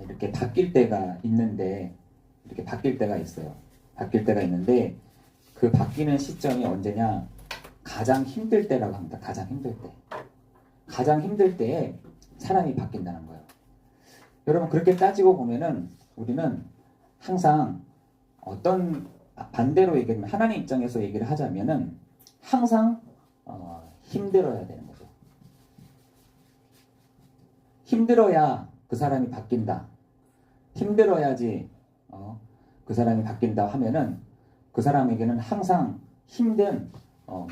이렇게 바뀔 때가 있는데, 이렇게 바뀔 때가 있어요. 바뀔 때가 있는데, 그 바뀌는 시점이 언제냐? 가장 힘들 때라고 합니다. 가장 힘들 때. 가장 힘들 때에 사람이 바뀐다는 거예요. 여러분, 그렇게 따지고 보면은 우리는 항상 어떤, 반대로 얘기하면 하나님 입장에서 얘기를 하자면은 항상 힘들어야 되는 거죠. 힘들어야 그 사람이 바뀐다. 힘들어야지 그 사람이 바뀐다 하면은 그 사람에게는 항상 힘든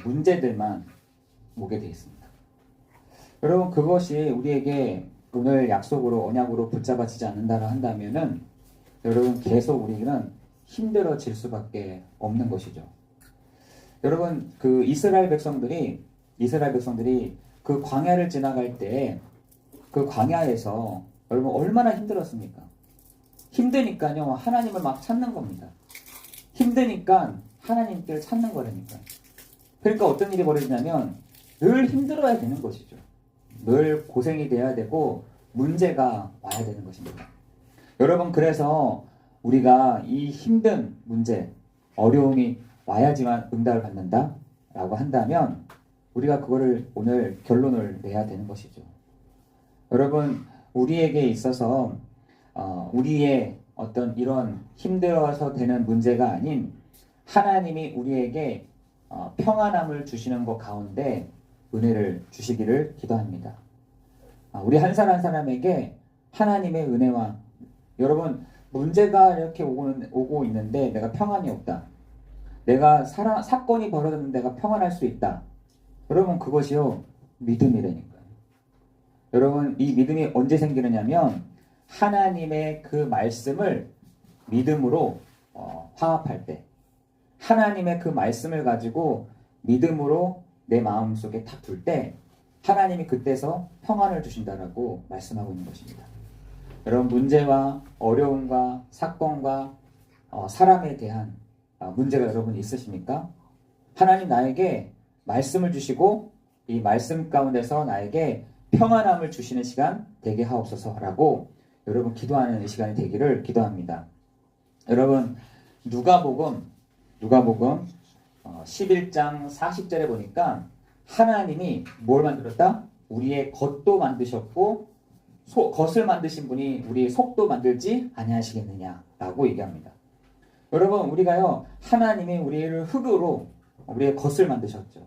문제들만 오게 되어 있습니다. 여러분, 그것이 우리에게 오늘 약속으로 언약으로 붙잡아지지 않는다라 한다면은 여러분 계속 우리는 힘들어질 수밖에 없는 것이죠. 여러분, 그 이스라엘 백성들이 그 광야를 지나갈 때 그 광야에서 여러분 얼마나 힘들었습니까? 힘드니까요 하나님을 막 찾는 겁니다. 힘드니까 하나님께를 찾는 거라니까. 그러니까 어떤 일이 벌어지냐면 늘 힘들어야 되는 것이죠. 늘 고생이 돼야 되고 문제가 와야 되는 것입니다. 여러분, 그래서 우리가 이 힘든 문제, 어려움이 와야지만 응답을 받는다 라고 한다면 우리가 그거를 오늘 결론을 내야 되는 것이죠. 여러분, 우리에게 있어서 우리의 어떤 이런 힘들어서 되는 문제가 아닌 하나님이 우리에게 평안함을 주시는 것 가운데 은혜를 주시기를 기도합니다. 우리 한 사람 한 사람에게 하나님의 은혜와, 여러분, 문제가 이렇게 오고 있는데 내가 평안이 없다. 내가 사건이 벌어졌는데 내가 평안할 수 있다. 여러분, 그것이요 믿음이라니까요. 여러분, 이 믿음이 언제 생기느냐면 하나님의 그 말씀을 믿음으로 화합할 때, 하나님의 그 말씀을 가지고 믿음으로 내 마음속에 탁 둘 때 하나님이 그때서 평안을 주신다라고 말씀하고 있는 것입니다. 여러분, 문제와 어려움과 사건과 사람에 대한 문제가 여러분 있으십니까? 하나님 나에게 말씀을 주시고 이 말씀 가운데서 나에게 평안함을 주시는 시간 되게 하옵소서라고 여러분 기도하는 이 시간이 되기를 기도합니다. 여러분, 누가복음 11장 40절에 보니까 하나님이 뭘 만들었다? 우리의 겉도 만드셨고 겉을 만드신 분이 우리의 속도 만들지 아니하시겠느냐라고 얘기합니다. 여러분, 우리가요 하나님이 우리를 흙으로 우리의 겉을 만드셨죠.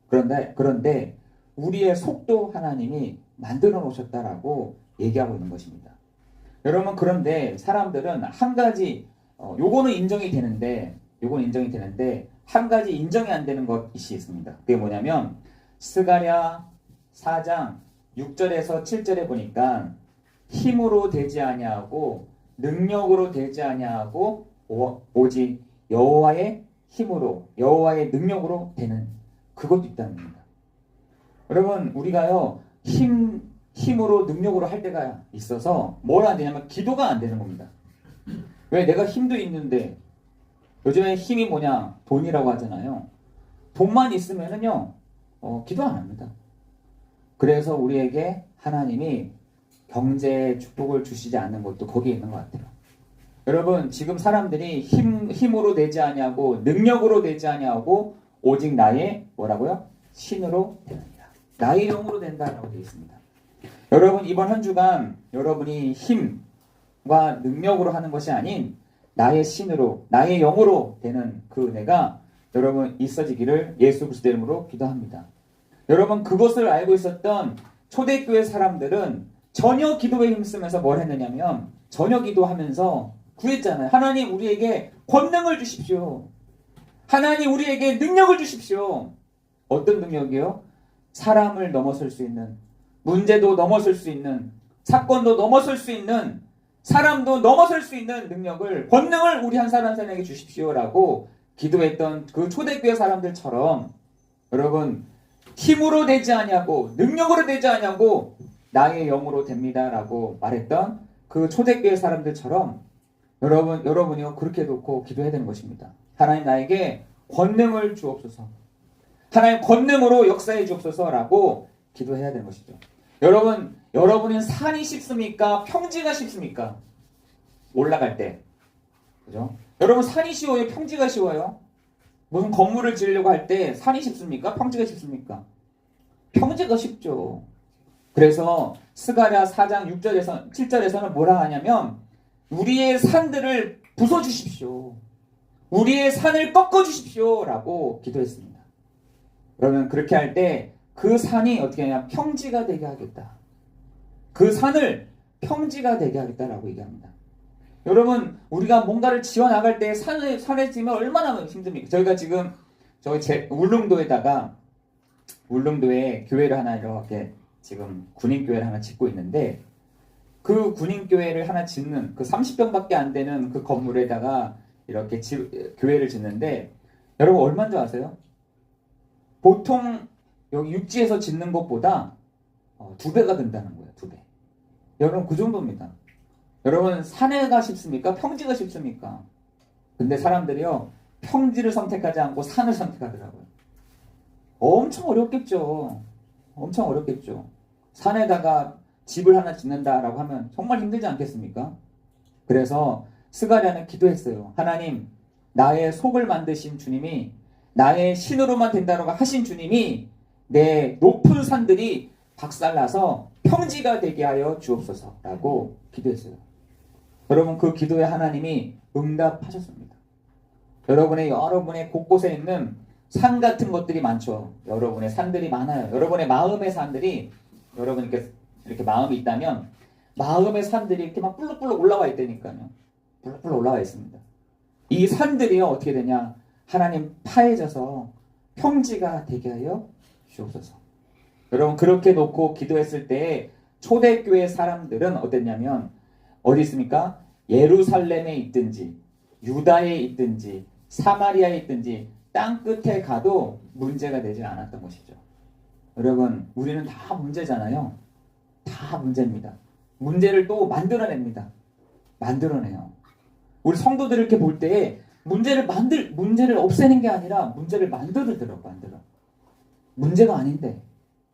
그런데 우리의 속도 하나님이 만들어 놓으셨다라고 얘기하고 있는 것입니다. 여러분, 그런데 사람들은 한 가지 요거는 인정이 되는데 한 가지 인정이 안 되는 것이 있습니다. 그게 뭐냐면 스가랴 4장 6절에서 7절에 보니까 힘으로 되지 아니하고 능력으로 되지 아니하고 오직 여호와의 힘으로, 여호와의 능력으로 되는 그것도 있다는 겁니다. 여러분, 우리가요 힘으로 능력으로 할 때가 있어서 뭘 안 되냐면 기도가 안 되는 겁니다. 왜? 내가 힘도 있는데, 요즘에 힘이 뭐냐? 돈이라고 하잖아요. 돈만 있으면은요 기도 안 합니다. 그래서 우리에게 하나님이 경제의 축복을 주시지 않는 것도 거기에 있는 것 같아요. 여러분, 지금 사람들이 힘으로 되지 아니하고 능력으로 되지 아니하고 오직 나의 뭐라고요? 신으로 되느니라. 나의 영으로 된다라고 되어 있습니다. 여러분, 이번 한 주간 여러분이 힘과 능력으로 하는 것이 아닌 나의 신으로, 나의 영으로 되는 그 은혜가 여러분 있어지기를 예수 그리스도 이름으로 기도합니다. 여러분, 그것을 알고 있었던 초대교회 사람들은 전혀 기도에 힘쓰면서 뭘 했느냐면 전혀 기도하면서 구했잖아요. 하나님, 우리에게 권능을 주십시오. 하나님, 우리에게 능력을 주십시오. 어떤 능력이요? 사람을 넘어설 수 있는, 문제도 넘어설 수 있는, 사건도 넘어설 수 있는, 사람도 넘어설 수 있는 능력을, 권능을 우리 한 사람 한 사람에게 주십시오라고 기도했던 그 초대교회 사람들처럼 여러분, 힘으로 되지 아니하고 능력으로 되지 아니하고 나의 영으로 됩니다라고 말했던 그 초대교회 사람들처럼 여러분이요 그렇게 놓고 기도해야 되는 것입니다. 하나님, 나에게 권능을 주옵소서. 하나님, 권능으로 역사해 주옵소서라고 기도해야 되는 것이죠. 여러분은 산이 쉽습니까? 평지가 쉽습니까? 올라갈 때. 그죠? 여러분, 산이 쉬워요? 평지가 쉬워요? 무슨 건물을 지으려고 할 때 산이 쉽습니까? 평지가 쉽습니까? 평지가 쉽죠. 그래서 스가랴 4장 6절에서 7절에서는 뭐라 하냐면 우리의 산들을 부숴주십시오. 우리의 산을 꺾어주십시오. 라고 기도했습니다. 그러면 그렇게 할 때 그 산이 어떻게 하냐? 평지가 되게 하겠다. 그 산을 평지가 되게 하겠다라고 얘기합니다. 여러분, 우리가 뭔가를 지어 나갈 때 산에 지면 얼마나 힘듭니까? 저희가 지금 울릉도에 교회를 하나 이렇게 지금 군인교회를 하나 짓고 있는데 그 군인교회를 하나 짓는 그 30평밖에 안 되는 그 건물에다가 이렇게 교회를 짓는데 여러분 얼마인 줄 아세요? 보통 여기 육지에서 짓는 것보다 2배가 든다는 거예요. 2배. 여러분 그 정도입니다. 여러분 산에가 쉽습니까? 평지가 쉽습니까? 근데 사람들이요 평지를 선택하지 않고 산을 선택하더라고요. 엄청 어렵겠죠. 엄청 어렵겠죠. 산에다가 집을 하나 짓는다라고 하면 정말 힘들지 않겠습니까? 그래서 스가랴는 기도했어요. 하나님, 나의 속을 만드신 주님이, 나의 신으로만 된다라고 하신 주님이 내 높은 산들이 박살나서 평지가 되게 하여 주옵소서라고 기도했어요. 여러분 그 기도에 하나님이 응답하셨습니다. 여러분의 곳곳에 있는 산 같은 것들이 많죠. 여러분의 산들이 많아요. 여러분의 마음의 산들이 여러분 이렇게 마음이 있다면 마음의 산들이 이렇게 막 뿔룩뿔룩 올라와 있다니까요. 뿔룩뿔룩 올라와 있습니다. 이 산들이요 어떻게 되냐? 하나님 파해져서 평지가 되게 하여 주옵소서. 여러분 그렇게 놓고 기도했을 때 초대교회 사람들은 어땠냐면 어디 있습니까? 예루살렘에 있든지 유다에 있든지 사마리아에 있든지 땅 끝에 가도 문제가 되지 않았던 것이죠. 여러분 우리는 다 문제잖아요. 다 문제입니다. 문제를 또 만들어냅니다. 만들어내요. 우리 성도들을 이렇게 볼 때 문제를 없애는 게 아니라 문제를 만들어. 문제가 아닌데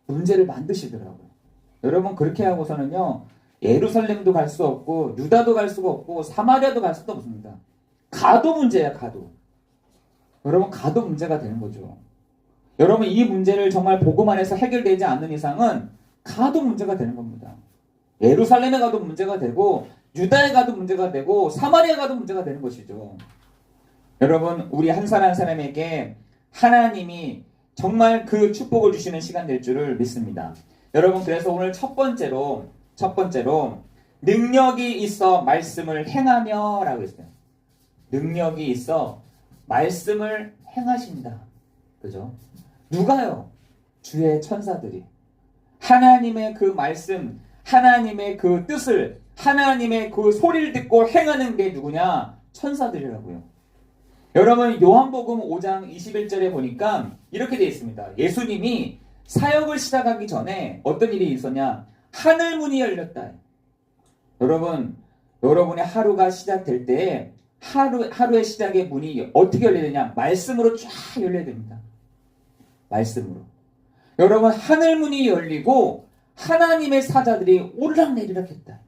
문제를 만드시더라고요. 여러분 그렇게 하고서는요 예루살렘도 갈 수 없고 유다도 갈 수가 없고 사마리아도 갈 수도 없습니다. 가도 문제야. 가도. 여러분 가도 문제가 되는 거죠. 여러분 이 문제를 정말 복음 안에서 해결되지 않는 이상은 가도 문제가 되는 겁니다. 예루살렘에 가도 문제가 되고 유다에 가도 문제가 되고 사마리아에 가도 문제가 되는 것이죠. 여러분 우리 한 사람 한 사람에게 하나님이 정말 그 축복을 주시는 시간 될 줄을 믿습니다. 여러분 그래서 오늘 첫 번째로 능력이 있어 말씀을 행하며 라고 했어요. 능력이 있어 말씀을 행하신다. 그죠? 누가요? 주의 천사들이 하나님의 그 말씀, 하나님의 그 뜻을, 하나님의 그 소리를 듣고 행하는 게 누구냐? 천사들이라고요. 여러분 요한복음 5장 21절에 보니까 이렇게 되어 있습니다. 예수님이 사역을 시작하기 전에 어떤 일이 있었냐? 하늘 문이 열렸다. 여러분의 하루가 시작될 때 하루의 시작의 문이 어떻게 열려야 되냐? 말씀으로 쫙 열려야 됩니다. 말씀으로. 여러분 하늘 문이 열리고 하나님의 사자들이 오르락내리락 했다.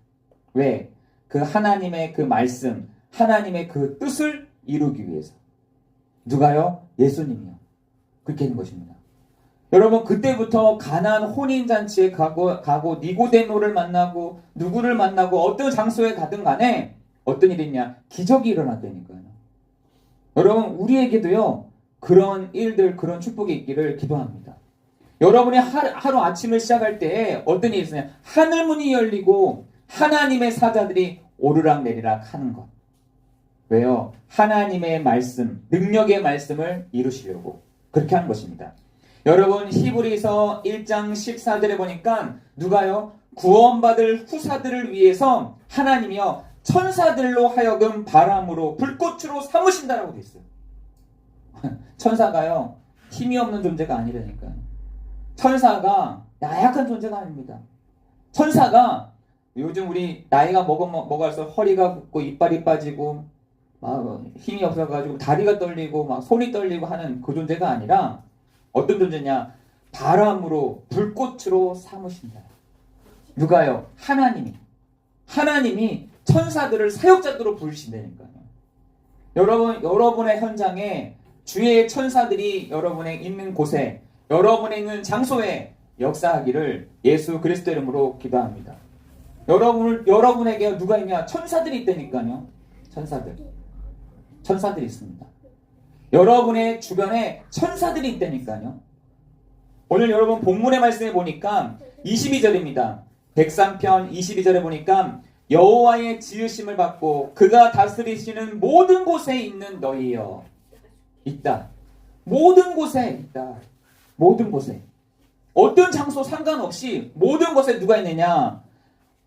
왜? 그 하나님의 그 말씀, 하나님의 그 뜻을 이루기 위해서. 누가요? 예수님이요. 그렇게 된 것입니다. 여러분 그때부터 가나안 혼인잔치에 가고 니고데모를 만나고 누구를 만나고 어떤 장소에 가든 간에 어떤 일이 있냐? 기적이 일어났다니까요. 여러분 우리에게도요 그런 일들 그런 축복이 있기를 기도합니다. 여러분이 하루 아침을 시작할 때 어떤 일이 있으냐? 하늘문이 열리고 하나님의 사자들이 오르락내리락 하는 것. 왜요? 하나님의 말씀, 능력의 말씀을 이루시려고 그렇게 하는 것입니다. 여러분 히브리서 1장 14절에 보니까 누가요? 구원받을 후사들을 위해서 하나님이요 천사들로 하여금 바람으로 불꽃으로 삼으신다라고 되어 있어요. 천사가요 힘이 없는 존재가 아니라니까요. 천사가 나약한 존재가 아닙니다. 천사가 요즘 우리 나이가 먹어갈수록 허리가 붓고 이빨이 빠지고 막 힘이 없어가지고 다리가 떨리고 막 손이 떨리고 하는 그 존재가 아니라 어떤 존재냐? 바람으로 불꽃으로 삼으신다. 누가요? 하나님이 천사들을 사역자들로 부르신다니까요. 여러분의 현장에 주의 천사들이 여러분의 있는 곳에, 여러분의 있는 장소에 역사하기를 예수 그리스도 이름으로 기도합니다. 여러분에게 누가 있냐? 천사들이 있다니까요. 천사들이 있습니다. 여러분의 주변에 천사들이 있다니까요. 오늘 여러분 본문의 말씀에 보니까 22절입니다. 103편 22절에 보니까 여호와의 지으심을 받고 그가 다스리시는 모든 곳에 있는 너희여. 있다. 모든 곳에 있다. 모든 곳에. 어떤 장소 상관없이 모든 곳에 누가 있느냐?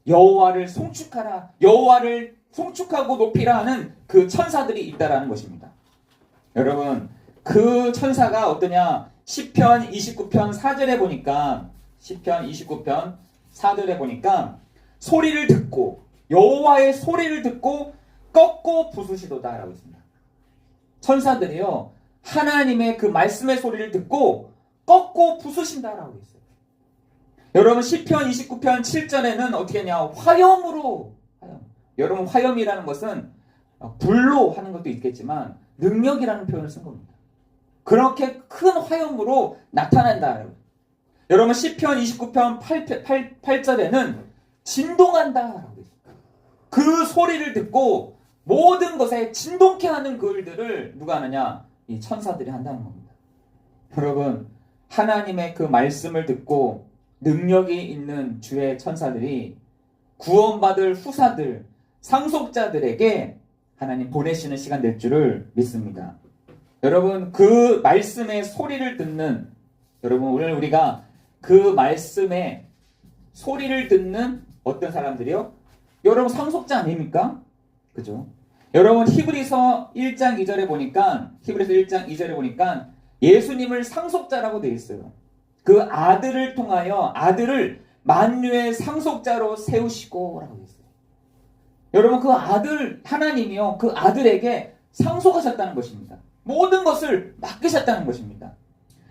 여호와를 송축하라. 여호와를 송축하고 높이라 하는 그 천사들이 있다라는 것입니다. 여러분, 그 천사가 어떠냐? 시편 29편 4절에 보니까 소리를 듣고 여호와의 소리를 듣고 꺾고 부수시도다라고 있습니다. 천사들이요, 하나님의 그 말씀의 소리를 듣고 꺾고 부수신다라고 있어요. 여러분, 시편 29편 7절에는 어떻게 하냐? 화염. 여러분, 화염이라는 것은 불로 하는 것도 있겠지만 능력이라는 표현을 쓴 겁니다. 그렇게 큰 화염으로 나타난다. 여러분, 시편 29편 8절에는 진동한다라고 있어요. 그 소리를 듣고 모든 것에 진동케 하는 그 일들을 누가 하느냐? 이 천사들이 한다는 겁니다. 여러분, 하나님의 그 말씀을 듣고 능력이 있는 주의 천사들이 구원받을 후사들, 상속자들에게 하나님 보내시는 시간 될 줄을 믿습니다. 여러분, 그 말씀의 소리를 듣는, 여러분, 오늘 우리가 그 말씀의 소리를 듣는 어떤 사람들이요? 여러분, 상속자 아닙니까? 그죠? 여러분, 히브리서 1장 2절에 보니까 예수님을 상속자라고 되어 있어요. 그 아들을 통하여 아들을 만유의 상속자로 세우시고 라고 되어 있어요. 여러분, 그 아들, 하나님이요, 그 아들에게 상속하셨다는 것입니다. 모든 것을 맡기셨다는 것입니다.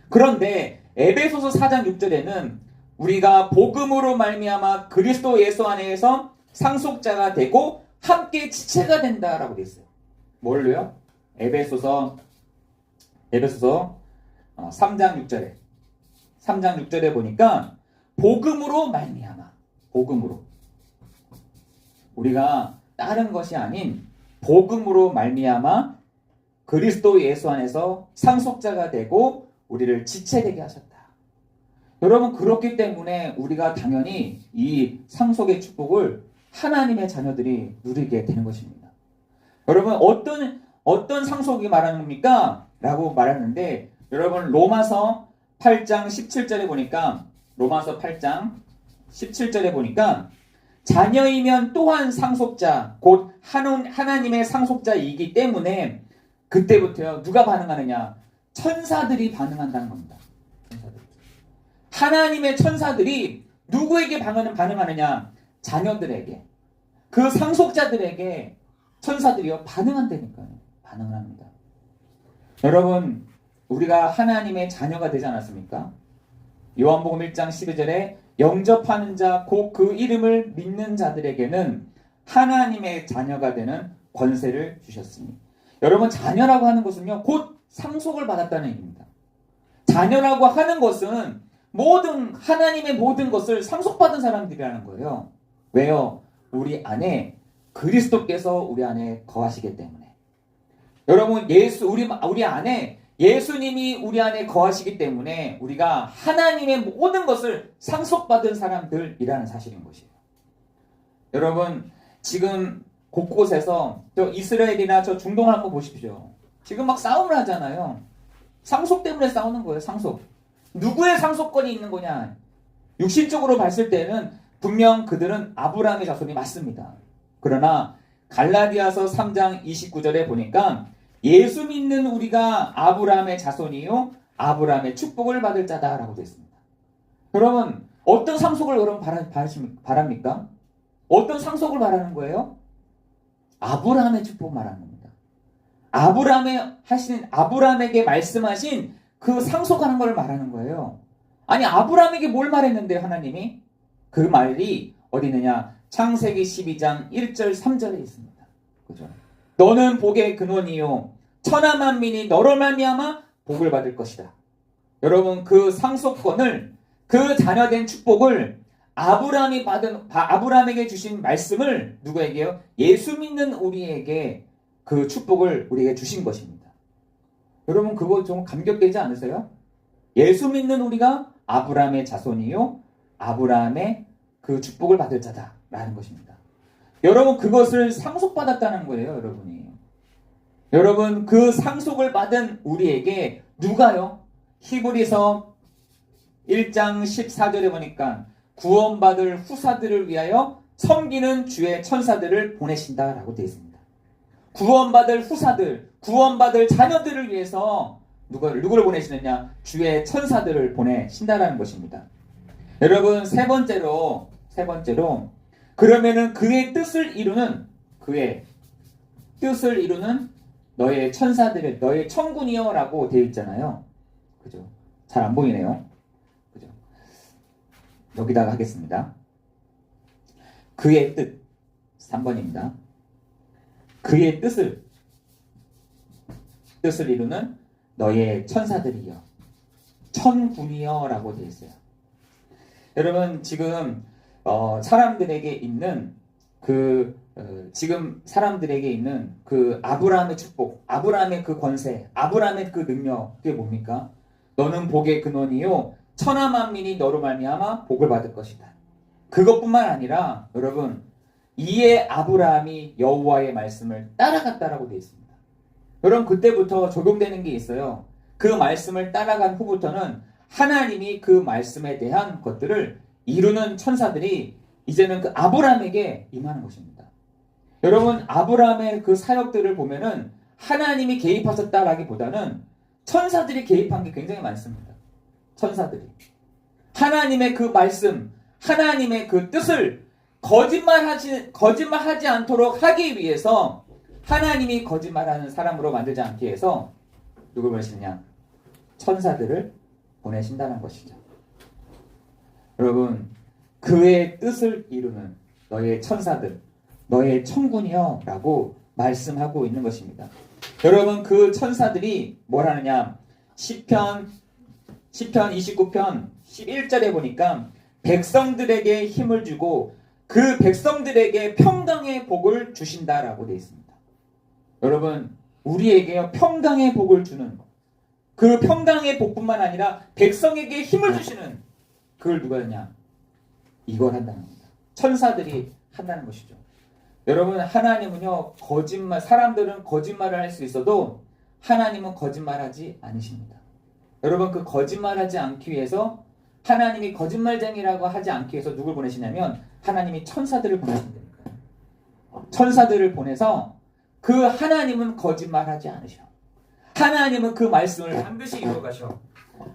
그런데 에베소서 4장 6절에는 우리가 복음으로 말미암아 그리스도 예수 안에서 상속자가 되고 함께 지체가 된다라고 되어 있어요. 뭘로요? 에베소서 3장 6절에 보니까 복음으로 말미암아, 복음으로, 우리가 다른 것이 아닌 복음으로 말미암아 그리스도 예수 안에서 상속자가 되고 우리를 지체되게 하셨다. 여러분, 그렇기 때문에 우리가 당연히 이 상속의 축복을 하나님의 자녀들이 누리게 되는 것입니다. 여러분, 어떤 상속이 말하는 겁니까? 라고 말하는데, 여러분, 로마서 8장 17절에 보니까 자녀이면 또한 상속자, 곧 하나님의 상속자이기 때문에 그때부터요, 누가 반응하느냐? 천사들이 반응한다는 겁니다. 하나님의 천사들이 누구에게 반응하느냐? 자녀들에게, 그 상속자들에게 천사들이요, 반응한다니까요. 반응을 합니다. 여러분, 우리가 하나님의 자녀가 되지 않았습니까? 요한복음 1장 12절에 영접하는 자, 곧 그 이름을 믿는 자들에게는 하나님의 자녀가 되는 권세를 주셨으니. 여러분, 자녀라고 하는 것은요, 곧 상속을 받았다는 얘기입니다. 자녀라고 하는 것은 하나님의 모든 것을 상속받은 사람들이라는 거예요. 왜요? 우리 안에 그리스도께서 우리 안에 거하시기 때문에. 여러분, 우리 안에 예수님이 우리 안에 거하시기 때문에 우리가 하나님의 모든 것을 상속받은 사람들이라는 사실인 것이에요. 여러분, 지금 곳곳에서 저 이스라엘이나 저 중동을 한번 보십시오. 지금 막 싸움을 하잖아요. 상속 때문에 싸우는 거예요. 상속. 누구의 상속권이 있는 거냐? 육신적으로 봤을 때는 분명 그들은 아브라함의 자손이 맞습니다. 그러나 갈라디아서 3장 29절에 보니까 예수 믿는 우리가 아브라함의 자손이요 아브라함의 축복을 받을 자다라고 되어 있습니다. 여러분, 어떤 상속을 여러분 바랍니까? 어떤 상속을 바라는 거예요? 아브라함의 축복 말하는 겁니다. 아브라함에게 말씀하신 그 상속하는 걸 말하는 거예요. 아니, 아브라함에게 뭘 말했는데 하나님이? 그 말이 어디 있느냐? 창세기 12장 1절 3절에 있습니다. 그죠? 너는 복의 근원이요 천하 만민이 너로 말미암아 복을 받을 것이다. 여러분 그 상속권을 그 자녀된 축복을 아브라함에게 주신 말씀을 누구에게요? 예수 믿는 우리에게 그 축복을 우리에게 주신 것입니다. 여러분 그거 좀 감격되지 않으세요? 예수 믿는 우리가 아브라함의 자손이요 아브라함의 그 축복을 받을 자다라는 것입니다. 여러분 그것을 상속받았다는 거예요, 여러분이. 여러분 그 상속을 받은 우리에게 누가요? 히브리서 1장 14절에 보니까 구원받을 후사들을 위하여 섬기는 주의 천사들을 보내신다라고 되어 있습니다. 구원받을 후사들, 구원받을 자녀들을 위해서 누구를 보내시느냐? 주의 천사들을 보내신다라는 것입니다. 여러분 세 번째로 그러면은 그의 뜻을 이루는 너의 천사들을 너의 천군이여라고 되어 있잖아요. 그죠? 잘 안 보이네요. 그죠? 여기다가 하겠습니다. 그의 뜻 3번입니다. 그의 뜻을 이루는 너의 천사들이여 천군이여라고 되어 있어요. 여러분 지금 사람들에게 있는 지금 사람들에게 있는 그 아브라함의 축복, 아브라함의 그 권세, 아브라함의 그 능력, 그게 뭡니까? 너는 복의 근원이요 천하 만민이 너로 말미암아 복을 받을 것이다. 그것뿐만 아니라 여러분 이에 아브라함이 여호와의 말씀을 따라갔다라고 되어 있습니다. 여러분 그때부터 적용되는 게 있어요. 그 말씀을 따라간 후부터는 하나님이 그 말씀에 대한 것들을 이루는 천사들이 이제는 그 아브라함에게 임하는 것입니다. 여러분 아브라함의 그 사역들을 보면은 하나님이 개입하셨다라기보다는 천사들이 개입한 게 굉장히 많습니다. 천사들이 하나님의 그 말씀, 하나님의 그 뜻을 거짓말하지 않도록 하기 위해서 하나님이 거짓말하는 사람으로 만들지 않기 위해서 누굴 보내시느냐? 천사들을 보내신다는 것이죠. 여러분 그의 뜻을 이루는 너의 천사들, 너의 천군이여 라고 말씀하고 있는 것입니다. 여러분 그 천사들이 뭘 하느냐? 시편 29편 11절에 보니까 백성들에게 힘을 주고 그 백성들에게 평강의 복을 주신다라고 되어 있습니다. 여러분 우리에게 평강의 복을 주는 그 평강의 복뿐만 아니라 백성에게 힘을 주시는 그걸 누가 하냐? 이걸 한다는 겁니다. 천사들이 한다는 것이죠. 여러분 하나님은요 사람들은 거짓말을 할 수 있어도 하나님은 거짓말하지 않으십니다. 여러분 그 거짓말하지 않기 위해서 하나님이 거짓말쟁이라고 하지 않기 위해서 누굴 보내시냐면 하나님이 천사들을 보내신다니까요. 천사들을 보내서 그 하나님은 거짓말하지 않으셔. 하나님은 그 말씀을 반드시 이루어가셔.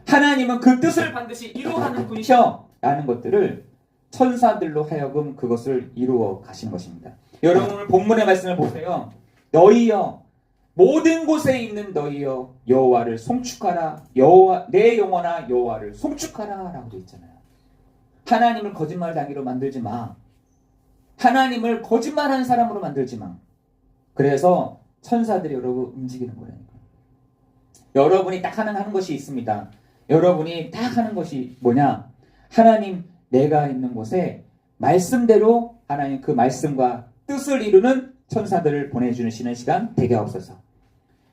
하나님은 그 뜻을 반드시 이루어가는 분이셔. 라는 것들을 천사들로 하여금 그것을 이루어 가시는 것입니다. 여러분 오늘 본문의 말씀을 보세요. 너희여 모든 곳에 있는 너희여 여호와를 송축하라. 내 영혼아 여호와를 송축하라 라고 되어 있잖아요. 하나님을 거짓말쟁이로 만들지 마. 하나님을 거짓말하는 사람으로 만들지 마. 그래서 천사들이 여러분 움직이는 거라니까. 여러분이 딱 하는 것이 있습니다. 여러분이 딱 하는 것이 뭐냐? 하나님 내가 있는 곳에 말씀대로 하나님 그 말씀과 뜻을 이루는 천사들을 보내주시는 시간 되게 없어서.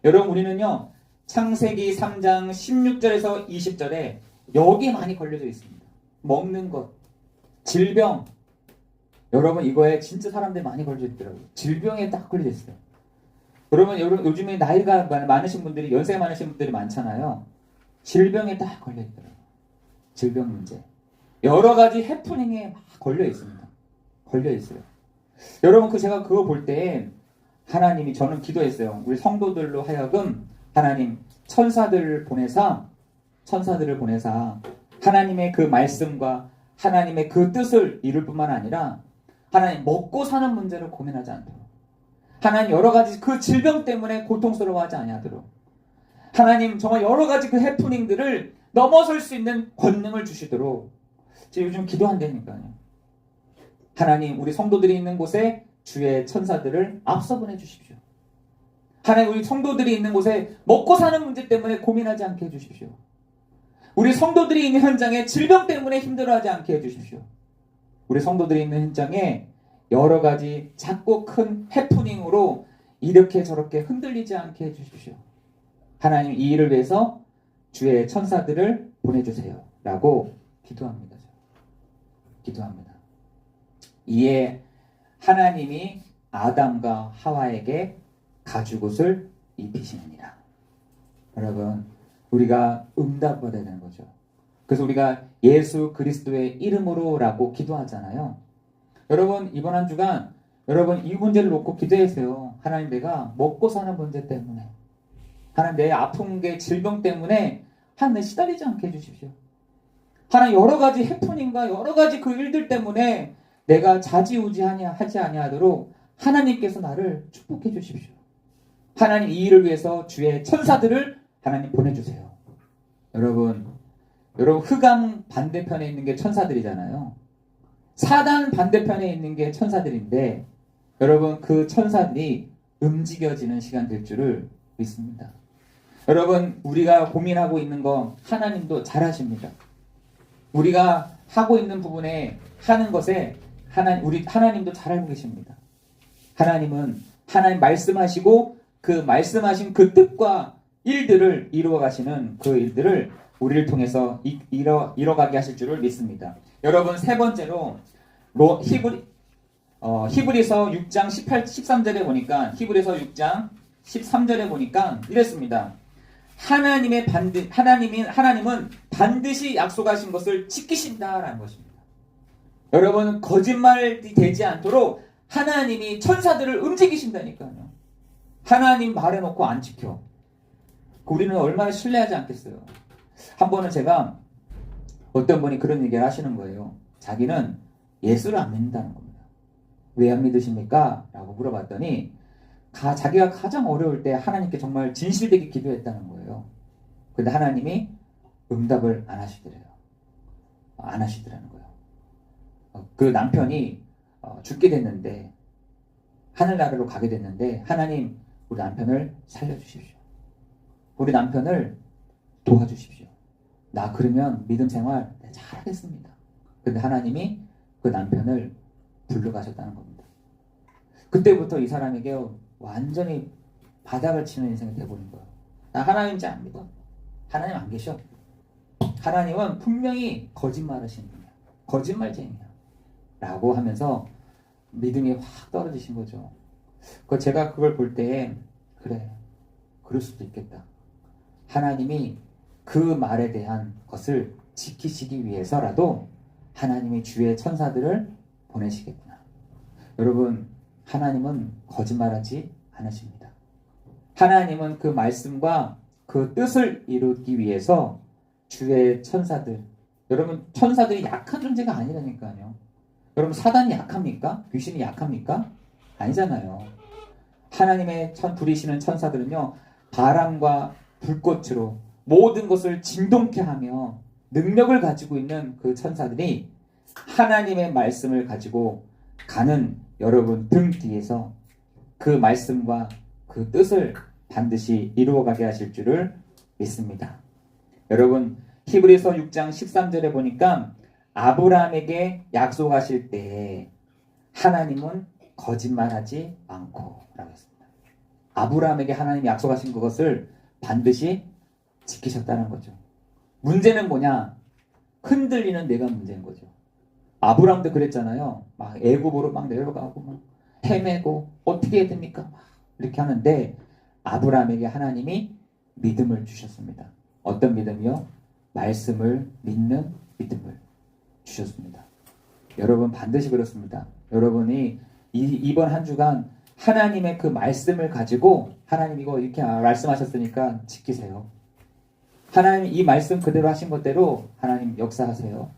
여러분 우리는요 창세기 3장 16절에서 20절에 여기 많이 걸려져 있습니다. 먹는 것, 질병. 여러분 이거에 진짜 사람들이 많이 걸려져 있더라고요. 질병에 딱 걸려져 있어요. 여러분 요즘에 나이가 많으신 분들이 연세 많으신 분들이 많잖아요. 질병에 딱 걸려 있더라고요. 질병 문제. 여러 가지 해프닝에 막 걸려 있습니다. 걸려 있어요. 여러분 제가 그거 볼 때 하나님이 저는 기도했어요. 우리 성도들로 하여금 하나님 천사들을 보내사 하나님의 그 말씀과 하나님의 그 뜻을 이룰 뿐만 아니라 하나님 먹고 사는 문제를 고민하지 않도록 하나님 여러 가지 그 질병 때문에 고통스러워하지 아니하도록 하나님 정말 여러 가지 그 해프닝들을 넘어설 수 있는 권능을 주시도록 제가 요즘 기도한다니까요. 하나님, 우리 성도들이 있는 곳에 주의 천사들을 앞서 보내주십시오. 하나님, 우리 성도들이 있는 곳에 먹고 사는 문제 때문에 고민하지 않게 해주십시오. 우리 성도들이 있는 현장에 질병 때문에 힘들어하지 않게 해주십시오. 우리 성도들이 있는 현장에 여러 가지 작고 큰 해프닝으로 이렇게 저렇게 흔들리지 않게 해주십시오. 하나님, 이 일을 위해서 주의 천사들을 보내주세요. 라고 기도합니다. 기도합니다. 이에 하나님이 아담과 하와에게 가죽옷을 입히시느니라. 여러분, 우리가 응답받아야 되는 거죠. 그래서 우리가 예수 그리스도의 이름으로 라고 기도하잖아요. 여러분, 이번 한 주간 여러분 이 문제를 놓고 기도하세요. 하나님, 내가 먹고 사는 문제 때문에, 하나님, 내 아픈 게 질병 때문에 하나님 시달리지 않게 해주십시오. 하나님, 여러 가지 해프닝과 여러 가지 그 일들 때문에 내가 좌지우지하지 아니하도록 하나님께서 나를 축복해 주십시오. 하나님, 이 일을 위해서 주의 천사들을 하나님 보내주세요. 여러분 흑암 반대편에 있는 게 천사들이잖아요. 사단 반대편에 있는 게 천사들인데, 여러분, 그 천사들이 움직여지는 시간 될 줄을 믿습니다. 여러분, 우리가 고민하고 있는 거 하나님도 잘 아십니다. 우리가 하고 있는 부분에 하는 것에 하나님도 잘 알고 계십니다. 하나님은 하나님 말씀하시고 그 말씀하신 그 뜻과 일들을 이루어 가시는 그 일들을 우리를 통해서 이뤄가게 하실 줄을 믿습니다. 여러분, 세 번째로 히브리서 6장 13절에 보니까, 히브리서 6장 13절에 보니까 이랬습니다. 하나님은 반드시 약속하신 것을 지키신다라는 것입니다. 여러분, 거짓말이 되지 않도록 하나님이 천사들을 움직이신다니까요. 하나님 말해놓고 안 지켜. 우리는 얼마나 신뢰하지 않겠어요. 한 번은 제가, 어떤 분이 그런 얘기를 하시는 거예요. 자기는 예수를 안 믿는다는 겁니다. 왜 안 믿으십니까? 라고 물어봤더니 자기가 가장 어려울 때 하나님께 정말 진실되게 기도했다는 거예요. 근데 하나님이 응답을 안 하시더라는 거예요. 그 남편이 죽게 됐는데, 하늘나라로 가게 됐는데, 하나님, 우리 남편을 살려주십시오. 우리 남편을 도와주십시오. 나 그러면 믿음 생활 잘하겠습니다. 근데 하나님이 그 남편을 불러가셨다는 겁니다. 그때부터 이 사람에게 완전히 바닥을 치는 인생이 돼버린 거예요. 나 하나님인지 안 믿어. 하나님 안 계셔. 하나님은 분명히 거짓말하시는 분이야. 거짓말쟁이야. 라고 하면서 믿음이 확 떨어지신 거죠. 제가 그걸 볼 때, 그래, 그럴 수도 있겠다. 하나님이 그 말에 대한 것을 지키시기 위해서라도 하나님이 주의 천사들을 보내시겠구나. 여러분, 하나님은 거짓말하지 않으십니다. 하나님은 그 말씀과 그 뜻을 이루기 위해서 주의 천사들, 여러분, 천사들이 약한 존재가 아니라니까요. 여러분, 사단이 약합니까? 귀신이 약합니까? 아니잖아요. 하나님의 부리시는 천사들은요, 바람과 불꽃으로 모든 것을 진동케 하며 능력을 가지고 있는 그 천사들이 하나님의 말씀을 가지고 가는 여러분 등 뒤에서 그 말씀과 그 뜻을 반드시 이루어가게 하실 줄을 믿습니다. 여러분, 히브리서 6장 13절에 보니까 아브라함에게 약속하실 때 하나님은 거짓말하지 않고 라고 했습니다. 아브라함에게 하나님이 약속하신 그것을 반드시 지키셨다는 거죠. 문제는 뭐냐? 흔들리는 내가 문제인 거죠. 아브라함도 그랬잖아요. 막 애굽으로 막 내려가고 막 헤매고 어떻게 해야 됩니까? 막 이렇게 하는데 아브라함에게 하나님이 믿음을 주셨습니다. 어떤 믿음이요? 말씀을 믿는 믿음을 주셨습니다. 여러분, 반드시 그렇습니다. 여러분이 이번 한 주간 하나님의 그 말씀을 가지고, 하나님 이거 이렇게 말씀하셨으니까 지키세요. 하나님 이 말씀 그대로 하신 것대로 하나님 역사하세요.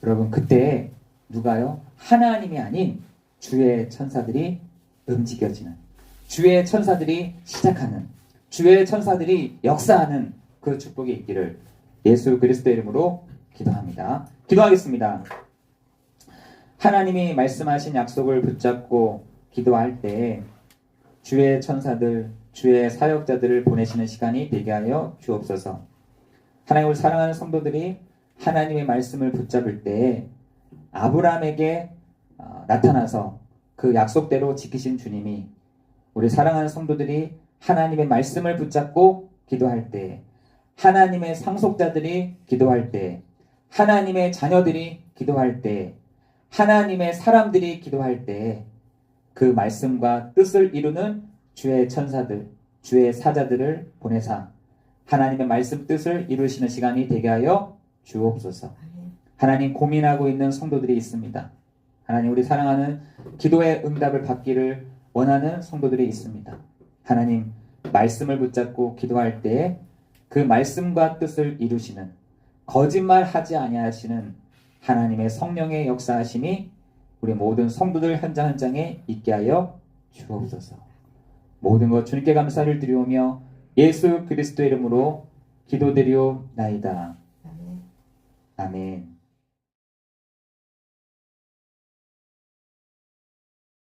여러분, 그때 누가요? 하나님이 아닌 주의 천사들이 움직여지는, 주의 천사들이 시작하는, 주의 천사들이 역사하는 그 축복이 있기를 예수 그리스도의 이름으로 기도합니다. 기도하겠습니다. 하나님이 말씀하신 약속을 붙잡고 기도할 때 주의 천사들, 주의 사역자들을 보내시는 시간이 되게 하여 주옵소서. 하나님을 사랑하는 성도들이 하나님의 말씀을 붙잡을 때 아브라함에게 나타나서 그 약속대로 지키신 주님이 우리 사랑하는 성도들이 하나님의 말씀을 붙잡고 기도할 때, 하나님의 상속자들이 기도할 때, 하나님의 자녀들이 기도할 때, 하나님의 사람들이 기도할 때 그 말씀과 뜻을 이루는 주의 천사들, 주의 사자들을 보내사 하나님의 말씀 뜻을 이루시는 시간이 되게 하여 주옵소서. 하나님, 고민하고 있는 성도들이 있습니다. 하나님, 우리 사랑하는 기도의 응답을 받기를 원하는 성도들이 있습니다. 하나님, 말씀을 붙잡고 기도할 때 그 말씀과 뜻을 이루시는, 거짓말하지 아니하시는 하나님의 성령의 역사하심이 우리 모든 성도들 현장 현장에 있게 하여 주옵소서. 모든 것 주님께 감사를 드리오며 예수 그리스도의 이름으로 기도드리옵나이다. 아멘.